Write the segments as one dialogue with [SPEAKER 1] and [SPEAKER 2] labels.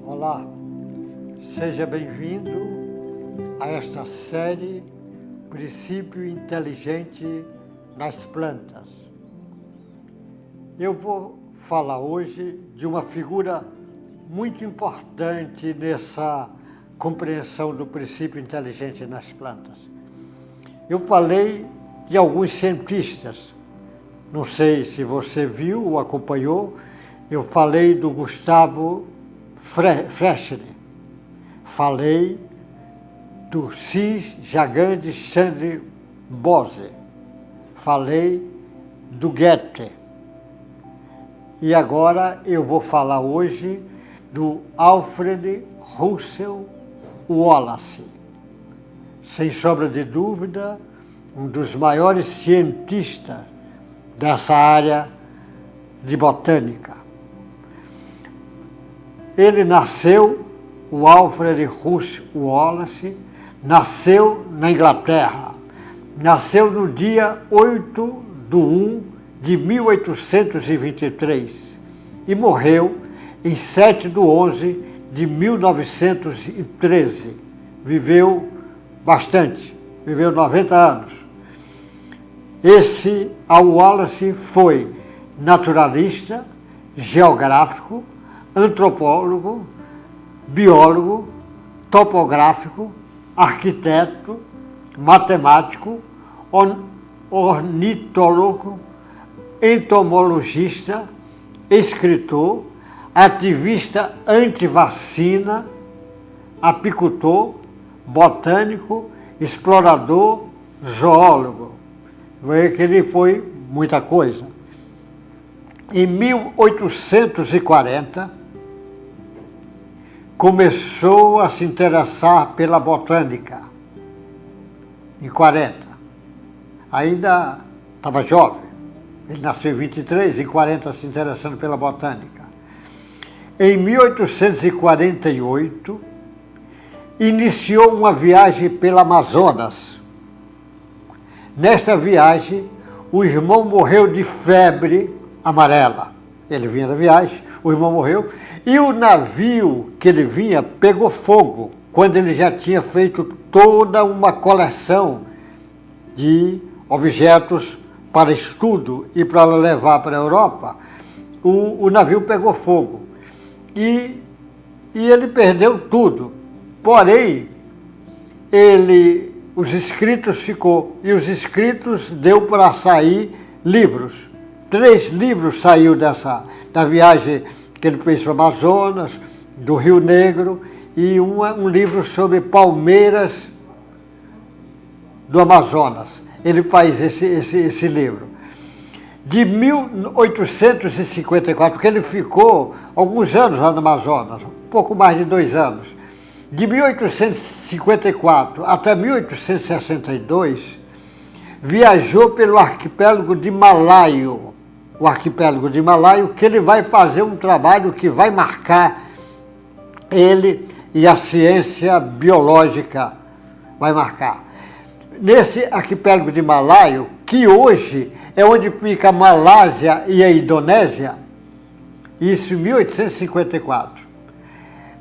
[SPEAKER 1] Olá, seja bem-vindo a esta série Princípio Inteligente nas Plantas. Eu vou falar hoje de uma figura muito importante nessa compreensão do princípio inteligente nas plantas. Eu falei de alguns cientistas, não sei se você viu ou acompanhou, eu falei do Gustavo Freinet, falei do C. Chandra Bose, falei do Goethe. E agora eu vou falar hoje do Alfred Russel Wallace. Sem sombra de dúvida, um dos maiores cientistas dessa área de botânica. Ele nasceu, o Alfred Russel Wallace, nasceu na Inglaterra. Nasceu no dia 8/1/1823 e morreu em 7/11/1913. Viveu bastante, viveu 90 anos. Esse Wallace foi naturalista, geográfico, antropólogo, biólogo, topográfico, arquiteto, matemático, ornitólogo, entomologista, escritor, ativista anti-vacina, apicultor, botânico, explorador, zoólogo. Vê que ele foi muita coisa. Em 1840, começou a se interessar pela botânica. Em 40. Ainda estava jovem. Ele nasceu em 23, em 40 se interessando pela botânica. Em 1848, iniciou uma viagem pelo Amazonas. Nesta viagem, o irmão morreu de febre amarela. Ele vinha da viagem, o irmão morreu, e o navio que ele vinha pegou fogo, quando ele já tinha feito toda uma coleção de objetos para estudo e para levar para a Europa. O navio pegou fogo e ele perdeu tudo. Porém, os escritos ficou, e os escritos deu para sair livros. 3 livros saiu da viagem que ele fez para o Amazonas, do Rio Negro, e um livro sobre palmeiras do Amazonas. Ele faz esse livro. De 1854, porque ele ficou alguns anos lá no Amazonas, um pouco mais de 2 anos. De 1854 até 1862, viajou pelo arquipélago de Malaio. O arquipélago de Malaio, que ele vai fazer um trabalho que vai marcar ele e a ciência biológica vai marcar. Nesse arquipélago de Malaio, que hoje é onde fica a Malásia e a Indonésia, isso em 1854,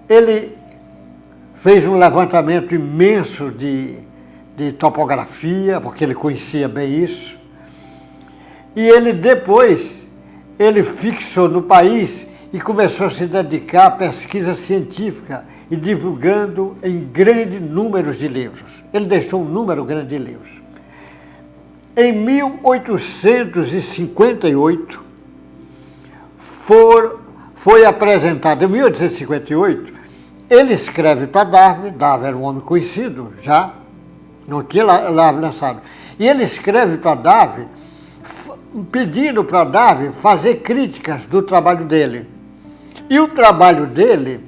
[SPEAKER 1] ele fez um levantamento imenso de topografia, porque ele conhecia bem isso. E ele fixou no país e começou a se dedicar à pesquisa científica e divulgando em grande número de livros. Ele deixou um número grande de livros. Em 1858, foi apresentado, em 1858, ele escreve para Darwin era um homem conhecido já, não tinha lançado, e ele escreve para Darwin, pedindo para Darwin fazer críticas do trabalho dele. E o trabalho dele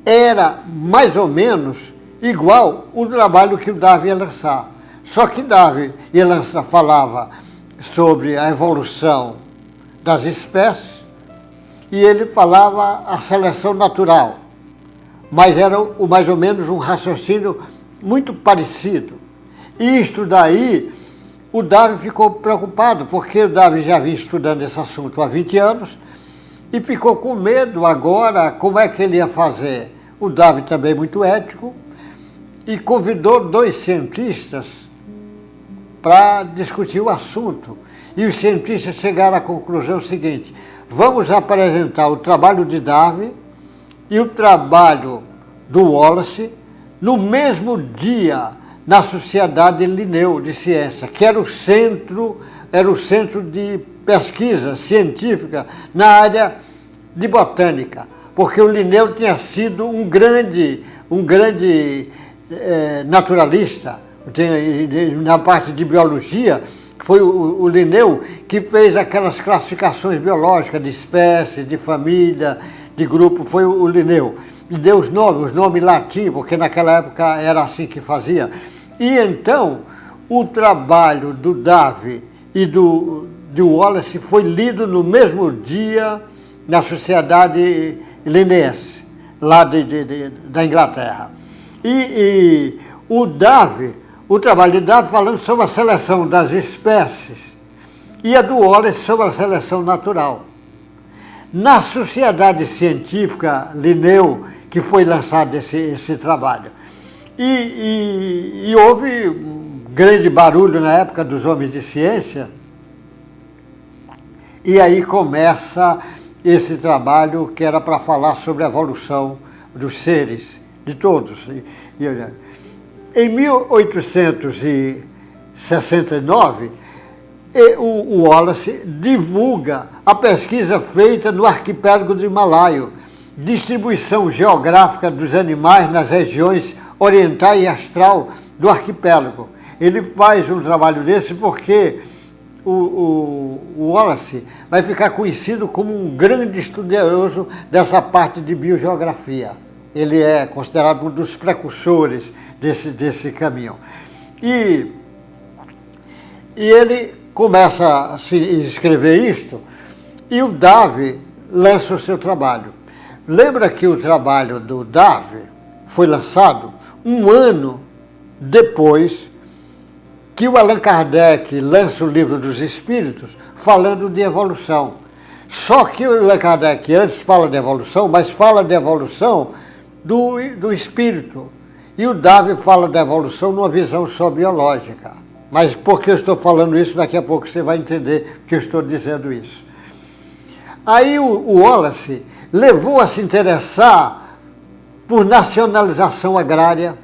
[SPEAKER 1] era mais ou menos igual o trabalho que o Darwin ia lançar. Só que Darwin falava sobre a evolução das espécies e ele falava a seleção natural. Mas era mais ou menos um raciocínio muito parecido. E isto daí, o Darwin ficou preocupado, porque o Darwin já vinha estudando esse assunto há 20 anos, e ficou com medo agora, como é que ele ia fazer? O Darwin também muito ético, e convidou 2 cientistas para discutir o assunto. E os cientistas chegaram à conclusão seguinte: vamos apresentar o trabalho de Darwin e o trabalho do Wallace no mesmo dia na Sociedade Linneu de Ciência, que era o centro de pesquisa científica na área de botânica, porque o Linneu tinha sido um grande naturalista. Na parte de biologia, foi o Linneu que fez aquelas classificações biológicas de espécies, de família, de grupo, foi o Linneu. E deu os nomes latim, porque naquela época era assim que fazia. E então, o trabalho do Darwin e do Wallace foi lido no mesmo dia na Sociedade Linneense, lá da Inglaterra. E o trabalho de Darwin falando sobre a seleção das espécies e a do Wallace sobre a seleção natural. Na Sociedade Científica Linneu, que foi lançado esse trabalho. E houve um grande barulho na época dos homens de ciência, e aí começa esse trabalho que era para falar sobre a evolução dos seres, de todos. Em 1869, o Wallace divulga a pesquisa feita no arquipélago do Himalaio, distribuição geográfica dos animais nas regiões oriental e astral do arquipélago. Ele faz um trabalho desse porque o Wallace vai ficar conhecido como um grande estudioso dessa parte de biogeografia. Ele é considerado um dos precursores desse caminho. E ele começa a escrever isto, e o Darwin lança o seu trabalho. Lembra que o trabalho do Darwin foi lançado um ano depois que o Allan Kardec lança o Livro dos Espíritos, falando de evolução. Só que o Allan Kardec antes fala de evolução, mas fala de evolução do espírito. E o Darwin fala da evolução numa visão só biológica. Mas por que eu estou falando isso? Daqui a pouco você vai entender que eu estou dizendo isso. Aí o Wallace levou a se interessar por nacionalização agrária,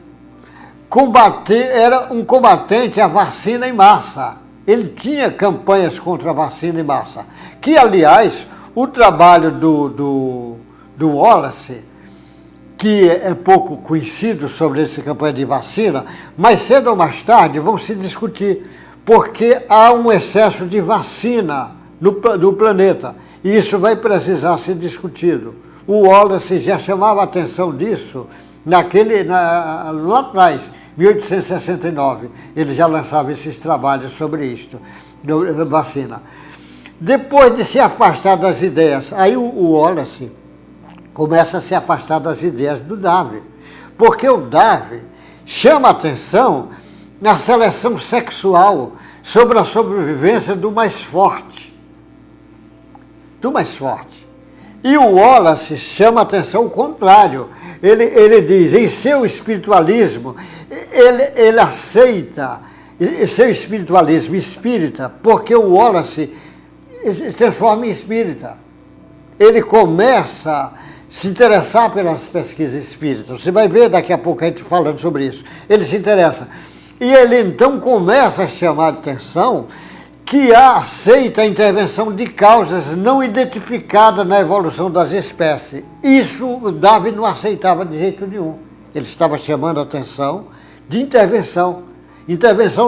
[SPEAKER 1] era um combatente à vacina em massa. Ele tinha campanhas contra a vacina em massa, que, aliás, o trabalho do Wallace, que é pouco conhecido sobre essa campanha de vacina, mas cedo ou mais tarde vão se discutir, porque há um excesso de vacina no planeta, e isso vai precisar ser discutido. O Wallace já chamava a atenção disso lá atrás, 1869, ele já lançava esses trabalhos sobre isto, da vacina. Depois de se afastar das ideias, aí o Wallace começa a se afastar das ideias do Darwin, porque o Darwin chama a atenção na seleção sexual sobre a sobrevivência do mais forte. E o Wallace chama a atenção o contrário. Ele diz, em seu espiritualismo, ele aceita seu espiritualismo espírita, porque o Wallace se transforma em espírita. Ele começa a se interessar pelas pesquisas espíritas. Você vai ver daqui a pouco a gente falando sobre isso. Ele se interessa. E ele então começa a chamar a atenção que aceita a intervenção de causas não identificadas na evolução das espécies. Isso o Darwin não aceitava de jeito nenhum. Ele estava chamando a atenção de intervenção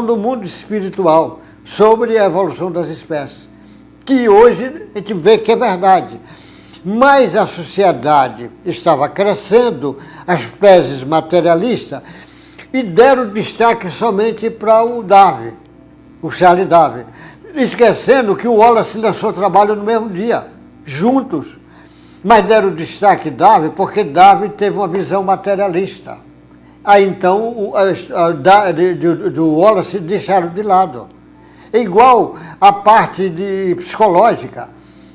[SPEAKER 1] do mundo espiritual sobre a evolução das espécies, que hoje a gente vê que é verdade. Mas a sociedade estava crescendo, as teses materialistas, e deram destaque somente para o Darwin, o Charles Darwin, esquecendo que o Wallace lançou trabalho no mesmo dia, juntos. Mas deram destaque a Darwin porque Darwin teve uma visão materialista. Aí então do Wallace deixaram de lado. É igual a parte psicológica.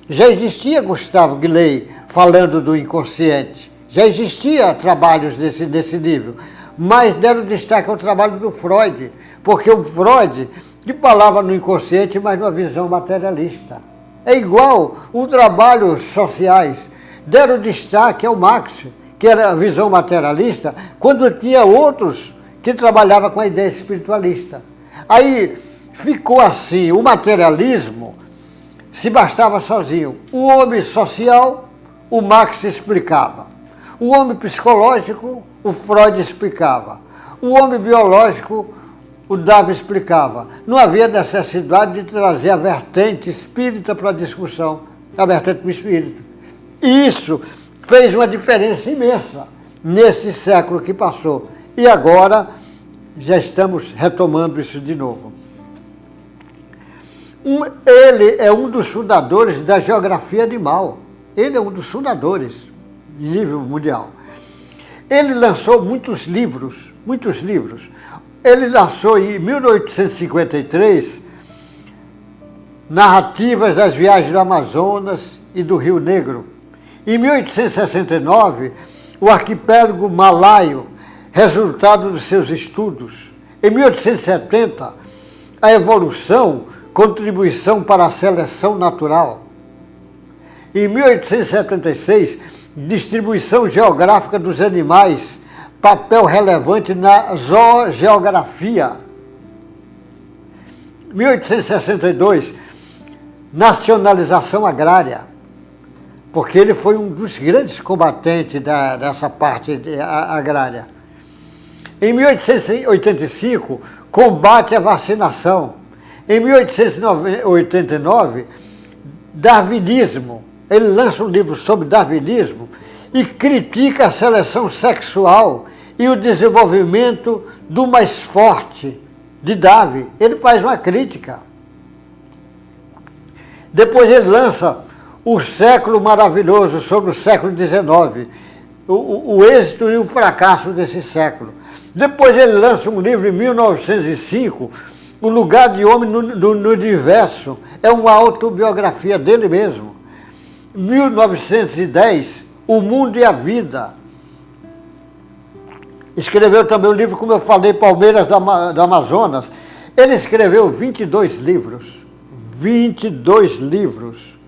[SPEAKER 1] Já existia Gustavo Gillet falando do inconsciente, já existia trabalhos desse nível, mas deram destaque ao trabalho do Freud, porque o Freud que falava no inconsciente, mas numa visão materialista. É igual os trabalhos sociais, deram destaque ao Marx, que era a visão materialista, quando tinha outros que trabalhavam com a ideia espiritualista. Aí ficou assim, o materialismo se bastava sozinho. O homem social, o Marx explicava. O homem psicológico, o Freud explicava. O homem biológico, o Darwin explicava. Não havia necessidade de trazer a vertente espírita para a discussão, a vertente do espírito. E isso fez uma diferença imensa nesse século que passou. E agora já estamos retomando isso de novo. Ele é um dos fundadores da geografia animal. Ele é um dos fundadores em nível mundial. Ele lançou muitos livros. Ele lançou em 1853 narrativas das viagens do Amazonas e do Rio Negro. Em 1869, o arquipélago malaio, resultado dos seus estudos. Em 1870, a evolução, contribuição para a seleção natural. Em 1876, distribuição geográfica dos animais, papel relevante na zoogeografia. 1862, nacionalização agrária, porque ele foi um dos grandes combatentes dessa parte agrária. Em 1885, combate à vacinação. Em 1889, darwinismo. Ele lança um livro sobre darwinismo e critica a seleção sexual e o desenvolvimento do mais forte de Darwin. Ele faz uma crítica. Depois ele lança O Século Maravilhoso, sobre o século XIX, o êxito e o fracasso desse século. Depois ele lança um livro em 1905, O Lugar de Homem no Universo, é uma autobiografia dele mesmo. 1910, O Mundo e a Vida. Escreveu também um livro, como eu falei, Palmeiras do Amazonas. Ele escreveu 22 livros. 22 livros.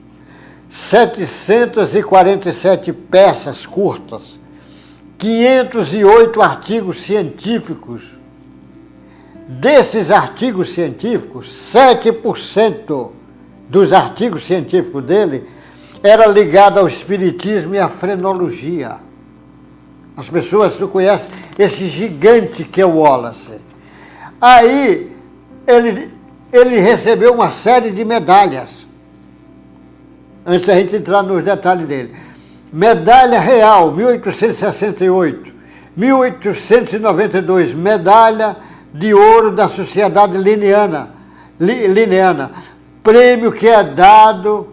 [SPEAKER 1] 747 peças curtas. 508 artigos científicos. Desses artigos científicos, 7% dos artigos científicos dele era ligado ao espiritismo e à frenologia. As pessoas não conhecem esse gigante que é o Wallace. Aí ele recebeu uma série de medalhas. Antes da gente entrar nos detalhes dele. Medalha Real, 1868. 1892, Medalha de Ouro da Sociedade Linneana. Prêmio que é dado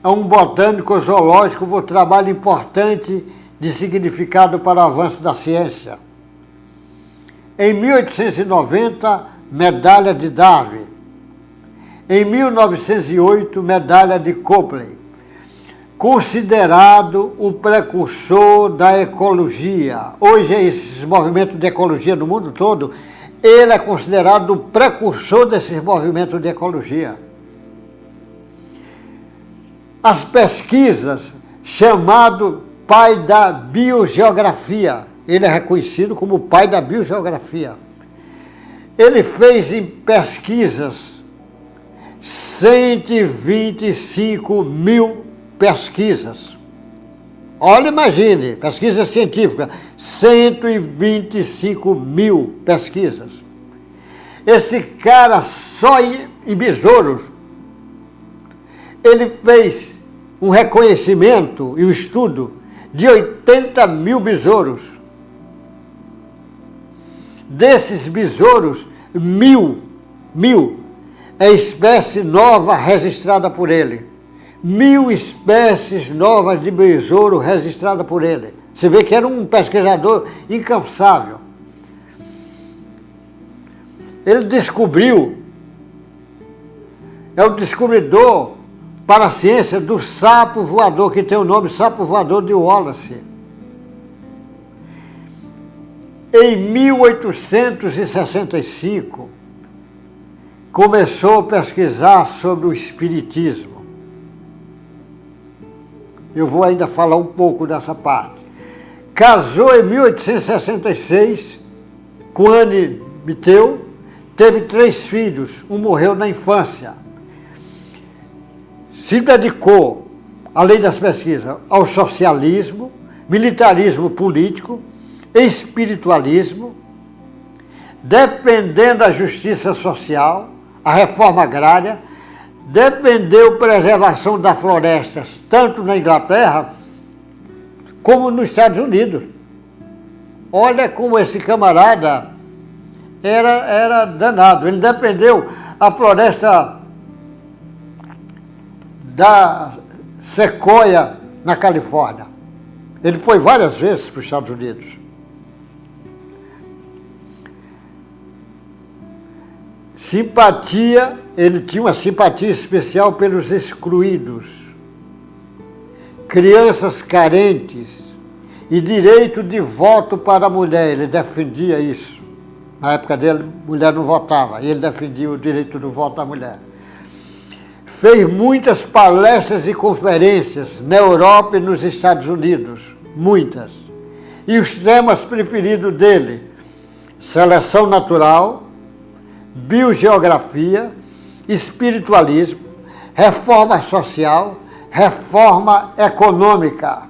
[SPEAKER 1] a um botânico zoológico por trabalho importante de significado para o avanço da ciência. Em 1890, Medalha de Darwin. Em 1908, Medalha de Copley. Considerado o precursor da ecologia. Hoje, esses movimentos de ecologia no mundo todo, ele é considerado o precursor desses movimentos de ecologia. As pesquisas, chamado pai da biogeografia, ele é reconhecido como o pai da biogeografia. Ele fez em pesquisas 125 mil pesquisas. Olha, imagine, pesquisa científica, 125 mil pesquisas. Esse cara só em besouros, ele fez um reconhecimento e um estudo de 80 mil besouros. Desses besouros, mil é espécie nova registrada por ele. 1000 espécies novas de besouro registradas por ele. Você vê que era um pesquisador incansável. Ele descobriu, é o descobridor para a ciência do sapo voador, que tem o nome sapo voador de Wallace. Em 1865, começou a pesquisar sobre o espiritismo. Eu vou ainda falar um pouco dessa parte. Casou em 1866 com Anne Miteu, teve 3 filhos, um morreu na infância. Se dedicou, além das pesquisas, ao socialismo, militarismo político, espiritualismo, defendendo a justiça social, a reforma agrária, defendeu a preservação das florestas, tanto na Inglaterra como nos Estados Unidos. Olha como esse camarada era danado. Ele defendeu a floresta da Sequoia, na Califórnia. Ele foi várias vezes para os Estados Unidos. Simpatia, ele tinha uma simpatia especial pelos excluídos, crianças carentes e direito de voto para a mulher. Ele defendia isso. Na época dele, mulher não votava, e ele defendia o direito do voto da mulher. Fez muitas palestras e conferências na Europa e nos Estados Unidos, muitas. E os temas preferidos dele: seleção natural, biogeografia, espiritualismo, reforma social, reforma econômica.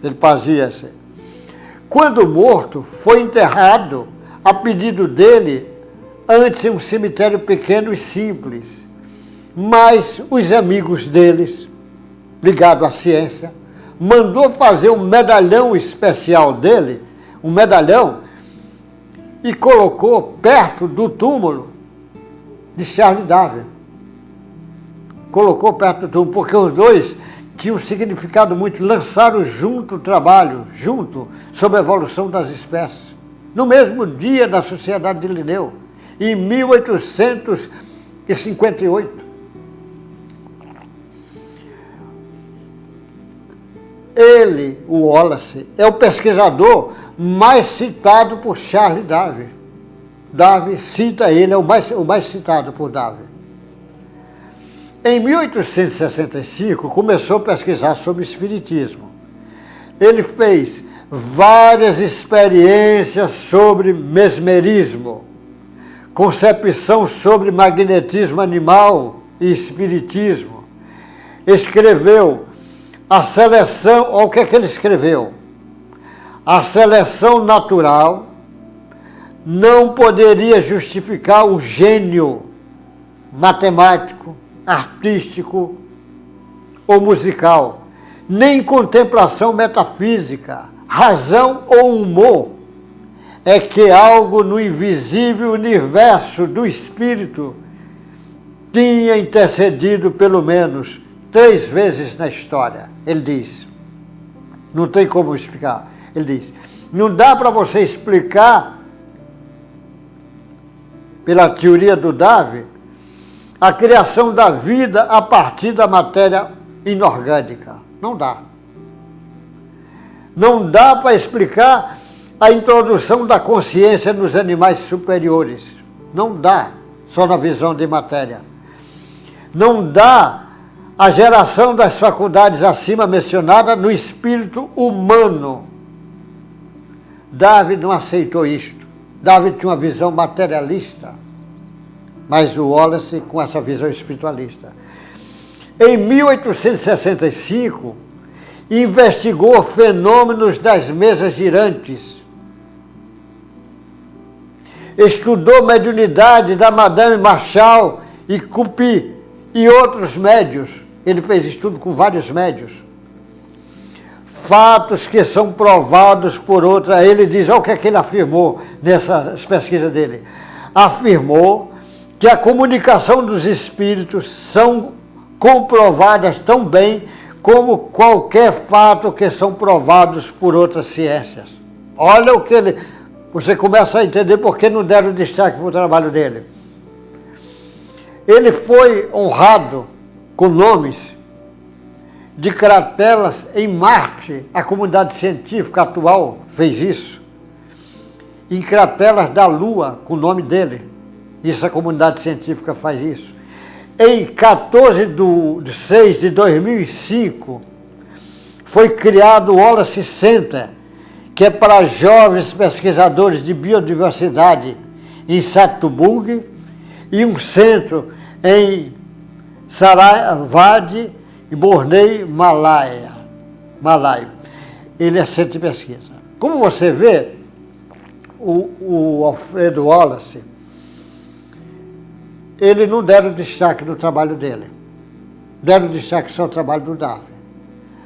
[SPEAKER 1] Ele fazia assim. Quando morto, foi enterrado, a pedido dele, antes em um cemitério pequeno e simples. Mas os amigos deles, ligados à ciência, mandou fazer um medalhão especial dele, um medalhão, e colocou perto do túmulo de Charles Darwin. Colocou perto do túmulo, porque os dois tinham significado muito, lançaram junto o trabalho, junto, sobre a evolução das espécies, no mesmo dia da Sociedade de Linneu, em 1858. Ele, o Wallace, é o pesquisador mais citado por Charles Darwin. Darwin cita ele, é o mais citado por Darwin. Em 1865, começou a pesquisar sobre o espiritismo. Ele fez várias experiências sobre mesmerismo, concepção sobre magnetismo animal e espiritismo. Escreveu a seleção, olha o que é que ele escreveu. A seleção natural não poderia justificar o gênio matemático, artístico ou musical, nem contemplação metafísica, razão ou humor. É que algo no invisível universo do espírito tinha intercedido pelo menos 3 vezes na história. Ele diz, não tem como explicar. Ele diz, não dá para você explicar, pela teoria do Darwin, a criação da vida a partir da matéria inorgânica. Não dá. Não dá para explicar a introdução da consciência nos animais superiores. Não dá, só na visão de matéria. Não dá a geração das faculdades acima mencionadas no espírito humano. Darwin não aceitou isto. Darwin tinha uma visão materialista, mas o Wallace com essa visão espiritualista. Em 1865, investigou fenômenos das mesas girantes. Estudou mediunidade da Madame Marshall e Cupi e outros médios. Ele fez estudo com vários médios. Fatos que são provados por outra. Ele diz, olha o que é que ele afirmou nessas pesquisas dele. Afirmou que a comunicação dos espíritos são comprovadas tão bem como qualquer fato que são provados por outras ciências. Olha o que ele... Você começa a entender por que não deram destaque para o trabalho dele. Ele foi honrado com nomes de crateras em Marte. A comunidade científica atual fez isso. Em crateras da Lua, com o nome dele. Isso a comunidade científica faz isso. Em 14/6/2005, foi criado o Wallace Center, que é para jovens pesquisadores de biodiversidade em Sattubung, e um centro em Saravati e Borneo, Malaio. Ele é centro de pesquisa. Como você vê, o Alfredo Wallace, ele não deram destaque no trabalho dele. Deram destaque só ao trabalho do Darwin.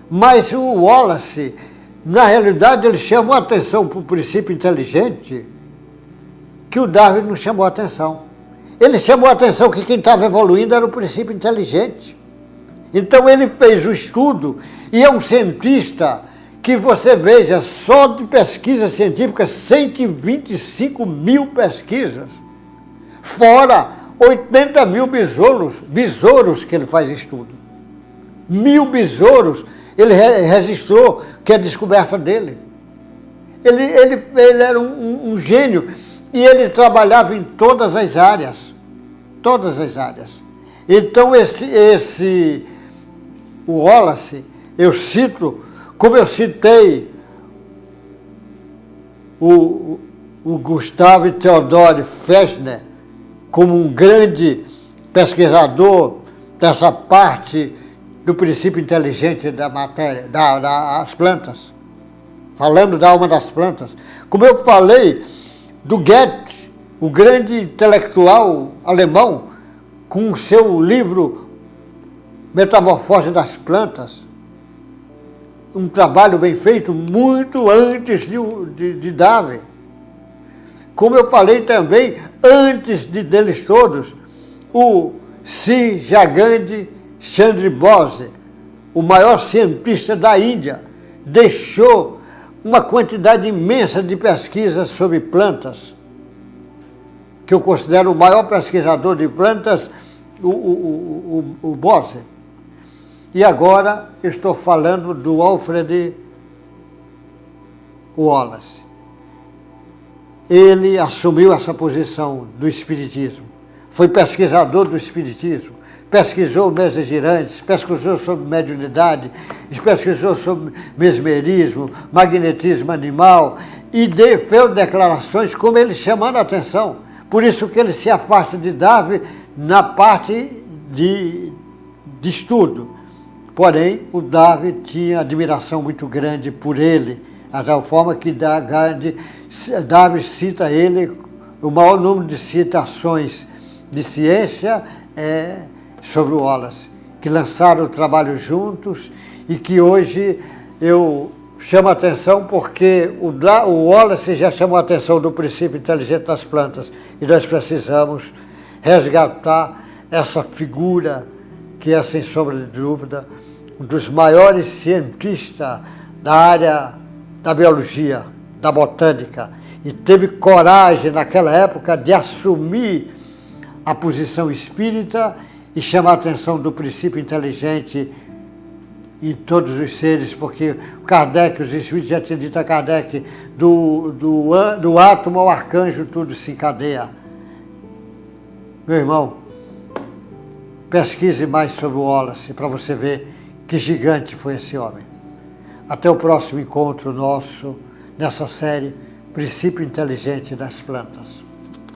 [SPEAKER 1] Mas o Wallace, na realidade, ele chamou a atenção para o princípio inteligente que o Darwin não chamou a atenção. Ele chamou a atenção que quem estava evoluindo era o princípio inteligente. Então ele fez o estudo e é um cientista que você veja, só de pesquisa científica, 125 mil pesquisas, fora 80 mil besouros que ele faz estudo. 1000 besouros ele registrou, que é a descoberta dele. Ele era um gênio e ele trabalhava em todas as áreas. Todas as áreas. Então o Wallace, eu cito, como eu citei o Gustavo Theodore Fechner como um grande pesquisador dessa parte do princípio inteligente da matéria, das plantas, falando da alma das plantas. Como eu falei do Goethe, o grande intelectual alemão, com o seu livro Metamorfose das Plantas, um trabalho bem feito muito antes de Darwin. Como eu falei também, antes deles todos, o C. Jagannathan Chandra Bose, o maior cientista da Índia, deixou uma quantidade imensa de pesquisas sobre plantas, que eu considero o maior pesquisador de plantas, o Bose. E agora eu estou falando do Alfred Wallace. Ele assumiu essa posição do espiritismo, foi pesquisador do espiritismo, pesquisou mesas girantes, pesquisou sobre mediunidade, pesquisou sobre mesmerismo, magnetismo animal e fez declarações como ele chamando a atenção. Por isso que ele se afasta de Darwin na parte de estudo. Porém, o Darwin tinha admiração muito grande por ele, de tal forma que Darwin cita ele, o maior número de citações de ciência sobre o Wallace, que lançaram o trabalho juntos e que hoje eu chamo a atenção porque o Wallace já chamou a atenção do princípio inteligente das plantas e nós precisamos resgatar essa figura que é, sem sombra de dúvida, um dos maiores cientistas da área da biologia, da botânica, e teve coragem naquela época de assumir a posição espírita e chamar a atenção do princípio inteligente em todos os seres, porque Kardec, os espíritos já tinham dito a Kardec, do átomo ao arcanjo tudo se encadeia. Meu irmão, pesquise mais sobre o Wallace para você ver que gigante foi esse homem. Até o próximo encontro nosso nessa série Princípio Inteligente das Plantas.